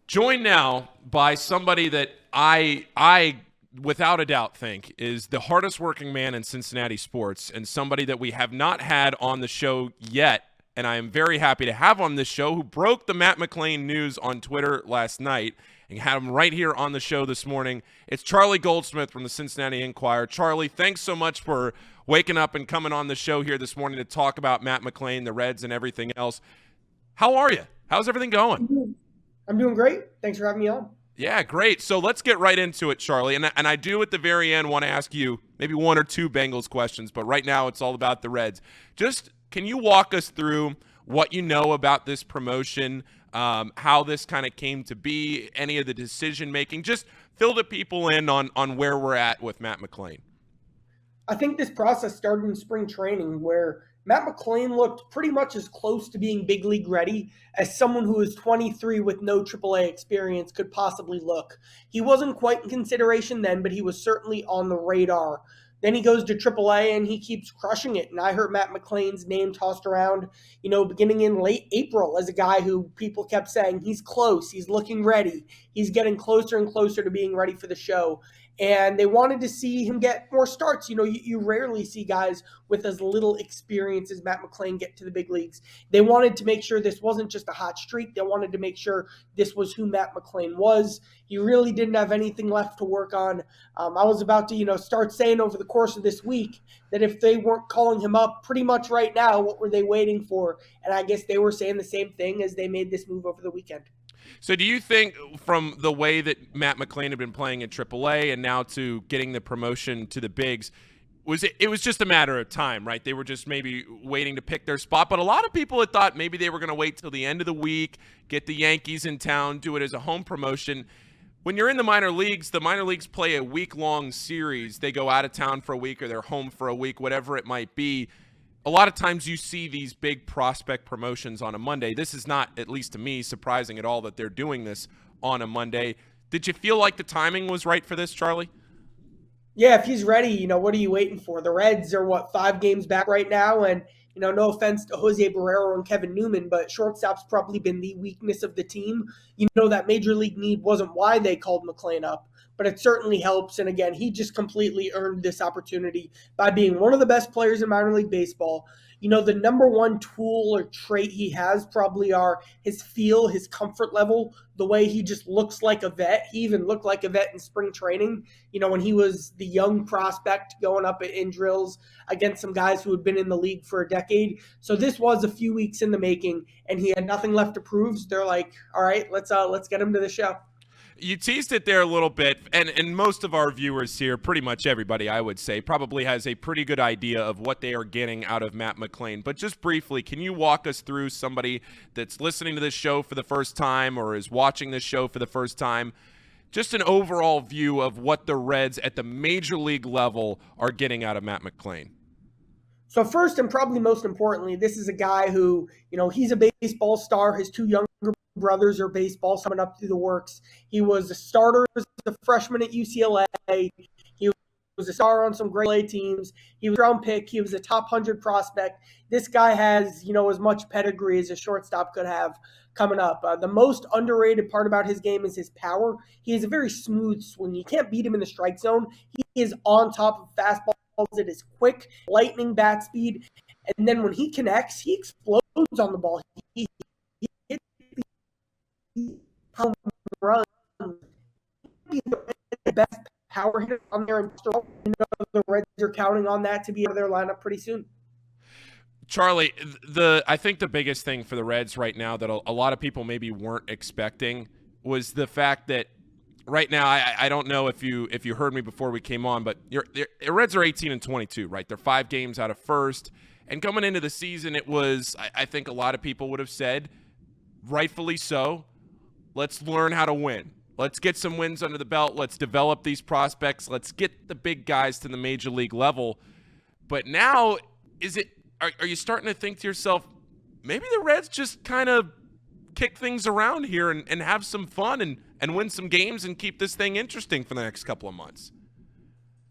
Joined now by somebody that I without a doubt think is the hardest working man in Cincinnati sports, and somebody that we have not had on the show yet, and I am very happy to have on this show, who broke the Matt Mclain news on Twitter last night and had him right here on the show this morning. It's Charlie Goldsmith from the Cincinnati Enquirer. Charlie, thanks so much for waking up and coming on the show here this morning to talk about Matt Mclain, the Reds, and everything else. How are you? How's everything going? I'm doing great. Thanks for having me on. Yeah, great. So let's get right into it, Charlie. And I do at the very end want to ask you maybe one or two Bengals questions, but right now it's all about the Reds. Just can you walk us through what you know about this promotion, how this kind of came to be, any of the decision making? Just fill the people in on where we're at with Matt Mclain. I think this process started in spring training where Matt Mclain looked pretty much as close to being big league ready as someone who is 23 with no AAA experience could possibly look. He wasn't quite in consideration then, but he was certainly on the radar. Then he goes to AAA and he keeps crushing it. And I heard Matt Mclain's name tossed around, beginning in late April as a guy who people kept saying he's close, he's looking ready, he's getting closer and closer to being ready for the show. And they wanted to see him get more starts. You rarely see guys with as little experience as Matt Mclain get to the big leagues. They wanted to make sure this wasn't just a hot streak. They wanted to make sure this was who Matt Mclain was. He really didn't have anything left to work on. I was about to, start saying over the course of this week that if they weren't calling him up pretty much right now, what were they waiting for? And I guess they were saying the same thing as they made this move over the weekend. So do you think from the way that Matt Mclain had been playing in AAA and now to getting the promotion to the bigs, it was just a matter of time, right? They were just maybe waiting to pick their spot. But a lot of people had thought maybe they were going to wait till the end of the week, get the Yankees in town, do it as a home promotion. When you're in the minor leagues play a week-long series. They go out of town for a week or they're home for a week, whatever it might be. A lot of times you see these big prospect promotions on a Monday. This is not, at least to me, surprising at all that they're doing this on a Monday. Did you feel like the timing was right for this, Charlie? Yeah, if he's ready, what are you waiting for? The Reds are, 5 games back right now? And, no offense to Jose Barrero and Kevin Newman, but shortstop's probably been the weakness of the team. That major league need wasn't why they called Mclain up, but it certainly helps. And again, he just completely earned this opportunity by being one of the best players in minor league baseball. The number one tool or trait he has probably are his feel, his comfort level, the way he just looks like a vet. He even looked like a vet in spring training, when he was the young prospect going up in drills against some guys who had been in the league for a decade. So this was a few weeks in the making, and he had nothing left to prove. So they're like, all right, let's get him to the show. You teased it there a little bit, and most of our viewers here, pretty much everybody, I would say, probably has a pretty good idea of what they are getting out of Matt Mclain. But just briefly, can you walk us through somebody that's listening to this show for the first time or is watching this show for the first time, just an overall view of what the Reds at the major league level are getting out of Matt Mclain? So first and probably most importantly, this is a guy who, he's a baseball star. His 2 younger brothers are baseball coming up through the works. He was a starter as a freshman at UCLA. He was a star on some great LA teams. He was a round pick. He was a top 100 prospect. This guy has, as much pedigree as a shortstop could have coming up. The most underrated part about his game is his power. He has a very smooth swing. You can't beat him in the strike zone. He is on top of fastballs. It is quick, lightning bat speed. And then when he connects, he explodes on the ball. He hits the home run. He's the best power hitter on there. The Reds are counting on that to be out of their lineup pretty soon. Charlie, I think the biggest thing for the Reds right now that a lot of people maybe weren't expecting was the fact that right now, I don't know if you heard me before we came on, but your Reds are 18-22, right? They're 5 games out of first. And coming into the season, it was, I think a lot of people would have said, rightfully so, let's learn how to win. Let's get some wins under the belt. Let's develop these prospects. Let's get the big guys to the major league level. But now, are you starting to think to yourself, maybe the Reds just kind of kick things around here and have some fun and win some games and keep this thing interesting for the next couple of months?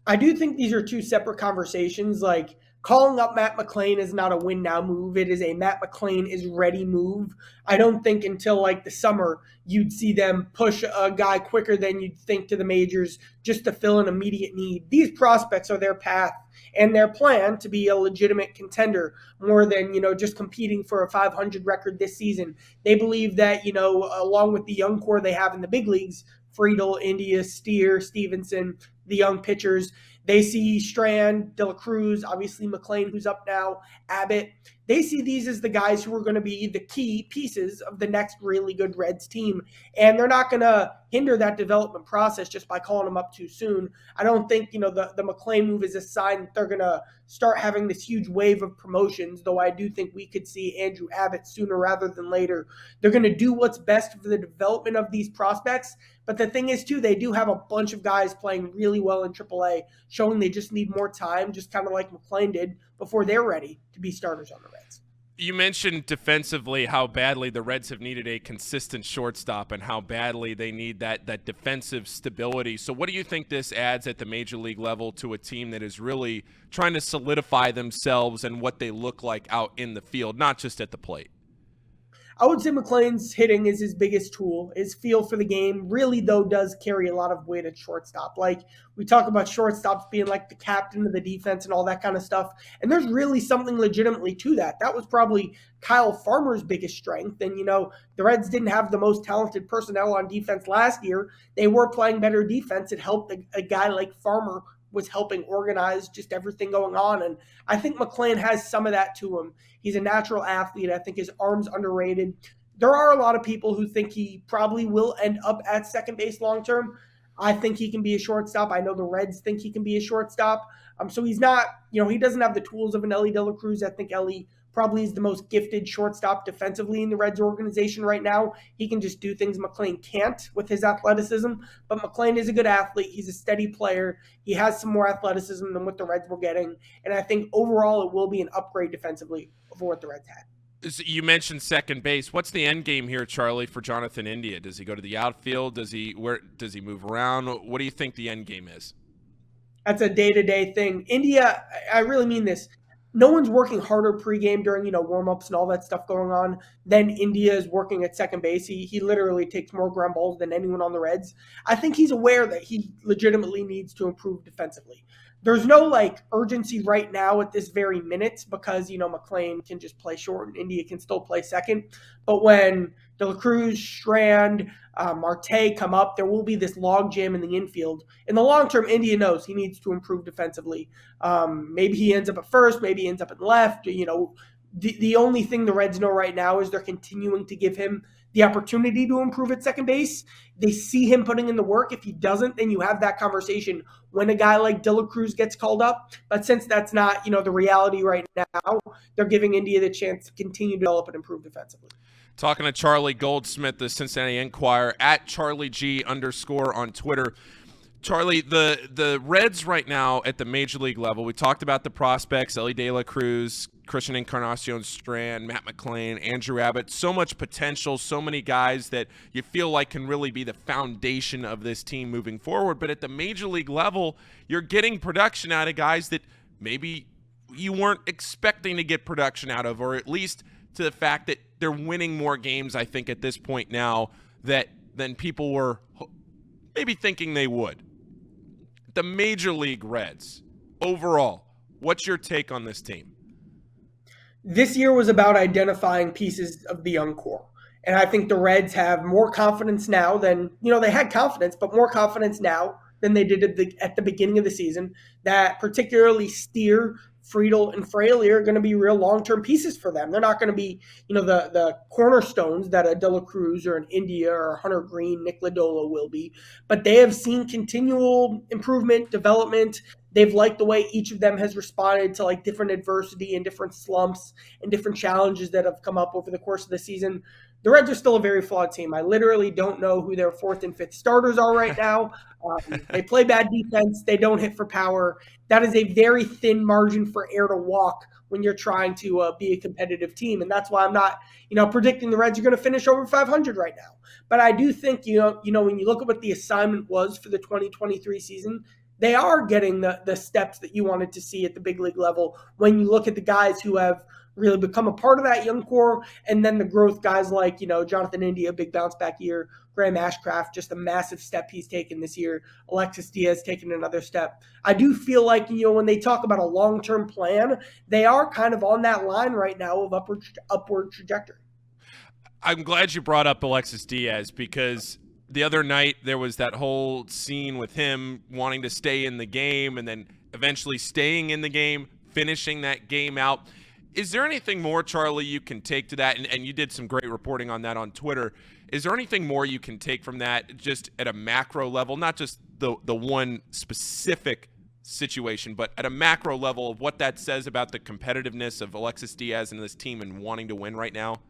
I do think these are 2 separate conversations. Like, calling up Matt Mclain is not a win now move. It is a Matt Mclain is ready move. I don't think until like the summer you'd see them push a guy quicker than you'd think to the majors just to fill an immediate need. These prospects are their path and their plan to be a legitimate contender more than, just competing for a 500 record this season. They believe that, along with the young core they have in the big leagues, Friedel, India, Steer, Stevenson, the young pitchers, they see Strand, De La Cruz, obviously McLean, who's up now, Abbott. They see these as the guys who are going to be the key pieces of the next really good Reds team. And they're not going to hinder that development process just by calling them up too soon. I don't think, the McLean move is a sign that they're going to start having this huge wave of promotions, though I do think we could see Andrew Abbott sooner rather than later. They're going to do what's best for the development of these prospects. But the thing is, too, they do have a bunch of guys playing really well in AAA, showing they just need more time, just kind of like McLean did, before they're ready to be starters on the Reds. You mentioned defensively how badly the Reds have needed a consistent shortstop and how badly they need that defensive stability. So what do you think this adds at the major league level to a team that is really trying to solidify themselves and what they look like out in the field, not just at the plate? I would say McLean's hitting is his biggest tool. His feel for the game really, though, does carry a lot of weight at shortstop. Like, we talk about shortstops being like the captain of the defense and all that kind of stuff. And there's really something legitimately to that. That was probably Kyle Farmer's biggest strength. And, the Reds didn't have the most talented personnel on defense last year. They were playing better defense. It helped a guy like Farmer was helping organize just everything going on. And I think McLean has some of that to him. He's a natural athlete. I think his arm's underrated. There are a lot of people who think he probably will end up at second base long term. I think he can be a shortstop. I know the Reds think he can be a shortstop. So he's not, he doesn't have the tools of an Ellie De La Cruz. I think Ellie probably is the most gifted shortstop defensively in the Reds organization right now. He can just do things McLean can't with his athleticism. But McLean is a good athlete. He's a steady player. He has some more athleticism than what the Reds were getting. And I think overall it will be an upgrade defensively over what the Reds had. You mentioned second base. What's the end game here, Charlie, for Jonathan India? Does he go to the outfield? Does he move around? What do you think the end game is? That's a day-to-day thing. India, I really mean this. No one's working harder pregame during, warm-ups and all that stuff going on than India is working at second base. He literally takes more ground balls than anyone on the Reds. I think he's aware that he legitimately needs to improve defensively. There's no urgency right now at this very minute because, McLean can just play short and India can still play second. But when De La Cruz, Strand, Marty come up, there will be this log jam in the infield. In the long term, India knows he needs to improve defensively. Maybe he ends up at first, maybe he ends up at left. The only thing the Reds know right now is they're continuing to give him the opportunity to improve at second base. They see him putting in the work. If he doesn't, then you have that conversation when a guy like De La Cruz gets called up. But since that's not, the reality right now, they're giving India the chance to continue to develop and improve defensively. Talking to Charlie Goldsmith, the Cincinnati Enquirer, at @CharlieG_ on Twitter. Charlie, the Reds right now at the major league level, we talked about the prospects, Ellie De La Cruz, Christian Encarnacion Strand, Matt Mclain, Andrew Abbott, so much potential, so many guys that you feel like can really be the foundation of this team moving forward. But at the major league level, you're getting production out of guys that maybe you weren't expecting to get production out of, or at least to the fact that they're winning more games, I think, at this point now than people were maybe thinking they would. The Major League Reds, overall, what's your take on this team? This year was about identifying pieces of the young core. And I think the Reds have more confidence now than, they had confidence, but more confidence now than they did at the beginning of the season, that particularly Steer, Friedel, and Fraley are going to be real long-term pieces for them. They're not going to be, the cornerstones that a De La Cruz or an India or Hunter Green, Nick Lodolo will be. But they have seen continual improvement, development. They've liked the way each of them has responded to different adversity and different slumps and different challenges that have come up over the course of the season. The Reds are still a very flawed team. I literally don't know who their fourth and fifth starters are right now. They play bad defense. They don't hit for power. That is a very thin margin for error to walk when you're trying to be a competitive team. And that's why I'm not, predicting the Reds are going to finish over 500 right now. But I do think, when you look at what the assignment was for the 2023 season, they are getting the steps that you wanted to see at the big league level when you look at the guys who have really become a part of that young core, and then the growth guys like, Jonathan India, big bounce back year, Graham Ashcraft, just a massive step he's taken this year, Alexis Diaz taking another step. I do feel like, when they talk about a long-term plan, they are kind of on that line right now of upward trajectory. I'm glad you brought up Alexis Diaz, because the other night there was that whole scene with him wanting to stay in the game and then eventually staying in the game, finishing that game out. Is there anything more, Charlie, you can take to that? And you did some great reporting on that on Twitter. Is there anything more you can take from that just at a macro level, not just the one specific situation, but at a macro level of what that says about the competitiveness of Alexis Diaz and this team and wanting to win right now?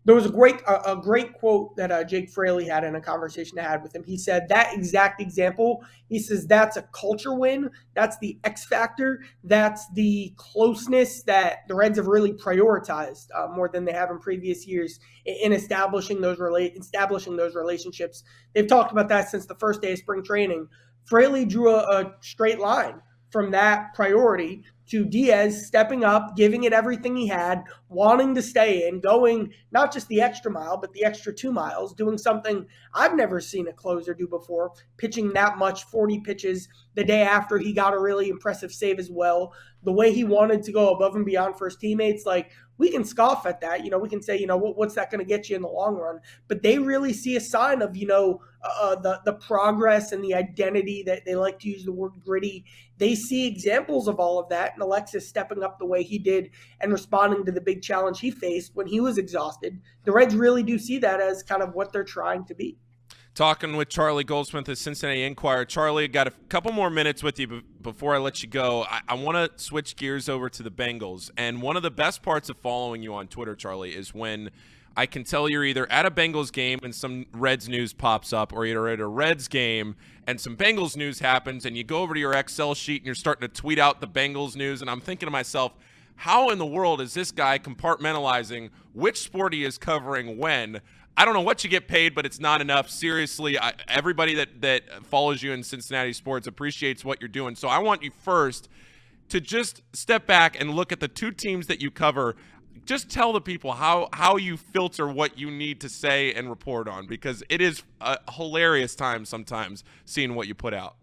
There was a great quote that Jake Fraley had in a conversation I had with him. He said that exact example. He says that's a culture win. That's the X factor. That's the closeness that the Reds have really prioritized more than they have in previous years in establishing those relationships. They've talked about that since the first day of spring training. Fraley drew a straight line from that priority to Diaz stepping up, giving it everything he had, wanting to stay in, going not just the extra mile, but the extra 2 miles, doing something I've never seen a closer do before, pitching that much, 40 pitches the day after he got a really impressive save as well. The way he wanted to go above and beyond for his teammates, we can scoff at that. We can say, what's that going to get you in the long run? But they really see a sign of, the progress and the identity that they like to use the word gritty. They see examples of all of that, and Alexis stepping up the way he did and responding to the big challenge he faced when he was exhausted. The Reds really do see that as kind of what they're trying to be. Talking with Charlie Goldsmith of Cincinnati Enquirer. Charlie, I got a couple more minutes with you before I let you go. I want to switch gears over to the Bengals. And one of the best parts of following you on Twitter, Charlie, is when I can tell you're either at a Bengals game and some Reds news pops up, or you're at a Reds game and some Bengals news happens, and you go over to your Excel sheet and you're starting to tweet out the Bengals news. And I'm thinking to myself, how in the world is this guy compartmentalizing which sport he is covering when? I don't know what you get paid, but it's not enough. Seriously, everybody that follows you in Cincinnati sports appreciates what you're doing. So I want you first to just step back and look at the two teams that you cover. Just tell the people how you filter what you need to say and report on, because it is a hilarious time sometimes seeing what you put out.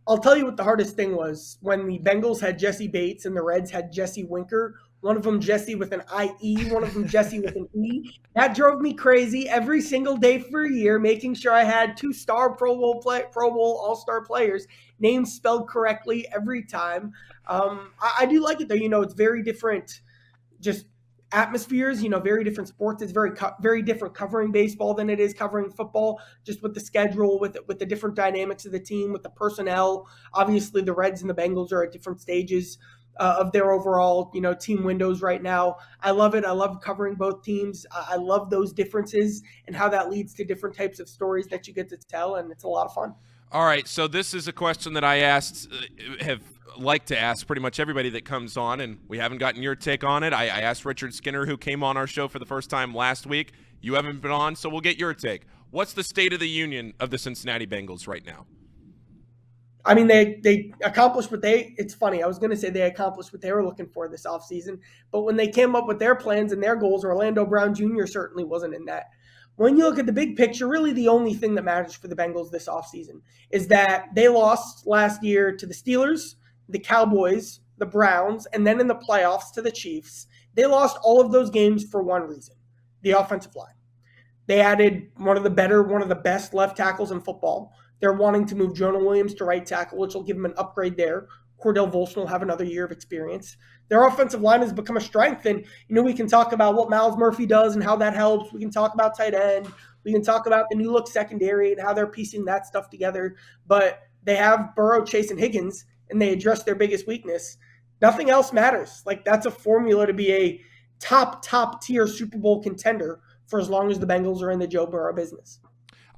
I'll tell you what the hardest thing was when the Bengals had Jesse Bates and the Reds had Jesse Winker. One of them Jesse with an I-E, one of them Jesse with an E. That drove me crazy every single day for a year, making sure I had 2-star Pro Bowl All-Star players, names spelled correctly every time. I do like it, though. It's very different, just atmospheres, very different sports. It's very different covering baseball than it is covering football, just with the schedule, with the different dynamics of the team, with the personnel. Obviously, the Reds and the Bengals are at different stages of their overall, team windows right now. I love it. I love covering both teams. I love those differences and how that leads to different types of stories that you get to tell, and it's a lot of fun. All right, so this is a question that I have liked to ask pretty much everybody that comes on, and we haven't gotten your take on it. I asked Richard Skinner, who came on our show for the first time last week. You haven't been on, so we'll get your take. What's the state of the union of the Cincinnati Bengals right now? I mean, they accomplished it's funny, I was going to say they accomplished what they were looking for this offseason, but when they came up with their plans and their goals, Orlando Brown Jr. certainly wasn't in that. When you look at the big picture, really the only thing that matters for the Bengals this offseason is that they lost last year to the Steelers, the Cowboys, the Browns, and then in the playoffs to the Chiefs. They lost all of those games for one reason: the offensive line. They added one of the best left tackles in football. They're wanting to move Jonah Williams to right tackle, which will give them an upgrade there. Cordell Volson will have another year of experience. Their offensive line has become a strength, and we can talk about what Miles Murphy does and how that helps. We can talk about tight end. We can talk about the new look secondary and how they're piecing that stuff together. But they have Burrow, Chase, and Huggins, and they address their biggest weakness. Nothing else matters. That's a formula to be a top tier Super Bowl contender for as long as the Bengals are in the Joe Burrow business.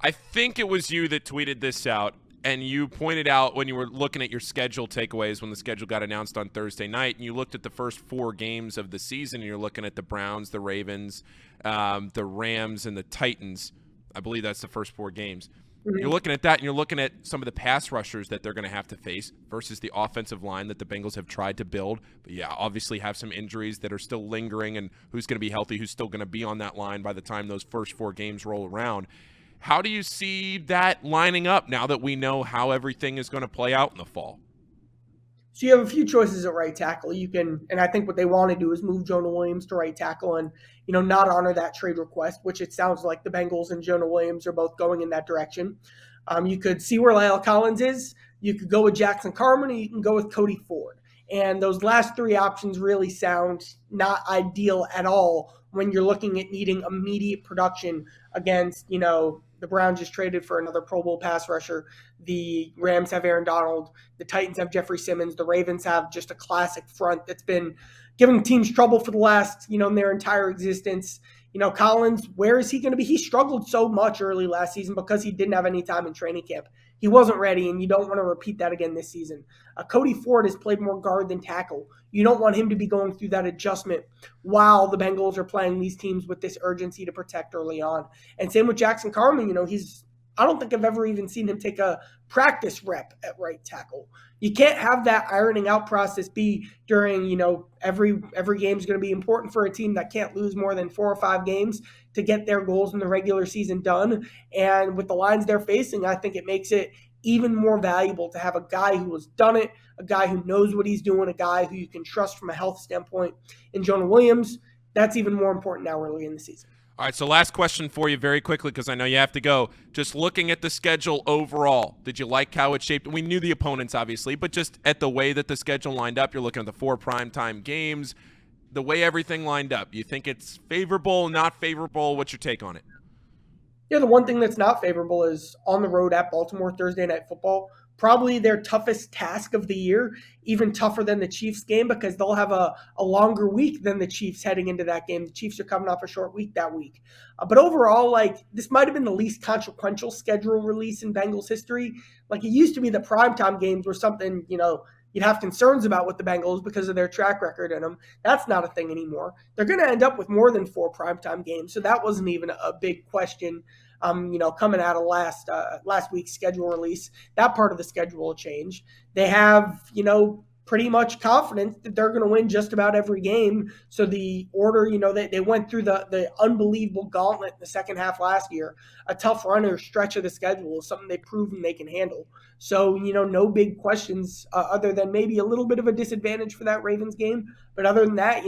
I think it was you that tweeted this out, and you pointed out when you were looking at your schedule takeaways when the schedule got announced on Thursday night, and you looked at the first 4 games of the season, and you're looking at the Browns, the Ravens, the Rams, and the Titans. I believe that's the first 4 games. You're looking at that, and you're looking at some of the pass rushers that they're going to have to face versus the offensive line that the Bengals have tried to build. But, yeah, obviously have some injuries that are still lingering, and who's going to be healthy, who's still going to be on that line by the time those first 4 games roll around. How do you see that lining up now that we know how everything is going to play out in the fall? So you have a few choices at right tackle. You can, and I think what they want to do is move Jonah Williams to right tackle and, not honor that trade request, which it sounds like the Bengals and Jonah Williams are both going in that direction. You could see where Lyle Collins is. You could go with Jackson Carman, or you can go with Cody Ford. And those last 3 options really sound not ideal at all when you're looking at needing immediate production against, the Browns just traded for another Pro Bowl pass rusher. The Rams have Aaron Donald. The Titans have Jeffrey Simmons. The Ravens have just a classic front that's been giving teams trouble for the last, in their entire existence. Collins, where is he going to be? He struggled so much early last season because he didn't have any time in training camp. He wasn't ready, and you don't want to repeat that again this season. Cody Ford has played more guard than tackle. You don't want him to be going through that adjustment while the Bengals are playing these teams with this urgency to protect early on. And same with Jackson Carman. I don't think I've ever even seen him take a practice rep at right tackle. You can't have that ironing out process be during, every game is going to be important for a team that can't lose more than 4 or 5 games to get their goals in the regular season done. And with the lines they're facing, I think it makes it even more valuable to have a guy who has done it, a guy who knows what he's doing, a guy who you can trust from a health standpoint. In Jonah Williams, that's even more important now early in the season. All right, so last question for you very quickly because I know you have to go. Just looking at the schedule overall, did you like how it shaped? We knew the opponents, obviously, but just at the way that the schedule lined up, you're looking at the 4 primetime games, the way everything lined up. You think it's favorable, not favorable? What's your take on it? Yeah, the one thing that's not favorable is on the road at Baltimore Thursday Night Football. Probably their toughest task of the year, even tougher than the Chiefs game because they'll have a longer week than the Chiefs heading into that game. The Chiefs are coming off a short week that week. But overall, this might have been the least consequential schedule release in Bengals history. It used to be the primetime games were something, you'd have concerns about with the Bengals because of their track record in them. That's not a thing anymore. They're going to end up with more than 4 primetime games, so that wasn't even a big question. Coming out of last week's schedule release, that part of the schedule will change. They have, pretty much confidence that they're going to win just about every game. So the order, they went through the unbelievable gauntlet in the second half last year. A tough runner stretch of the schedule is something they've proven they can handle. So, no big questions other than maybe a little bit of a disadvantage for that Ravens game. But other than that,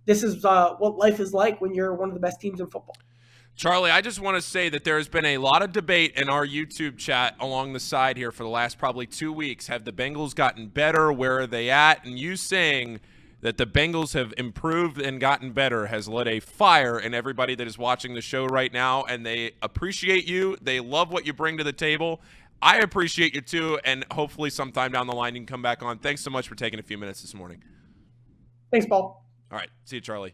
this is what life is like when you're one of the best teams in football. Charlie, I just want to say that there has been a lot of debate in our YouTube chat along the side here for the last probably 2 weeks. Have the Bengals gotten better? Where are they at? And you saying that the Bengals have improved and gotten better has lit a fire in everybody that is watching the show right now, and they appreciate you. They love what you bring to the table. I appreciate you too, and hopefully sometime down the line you can come back on. Thanks so much for taking a few minutes this morning. Thanks, Paul. All right. See you, Charlie.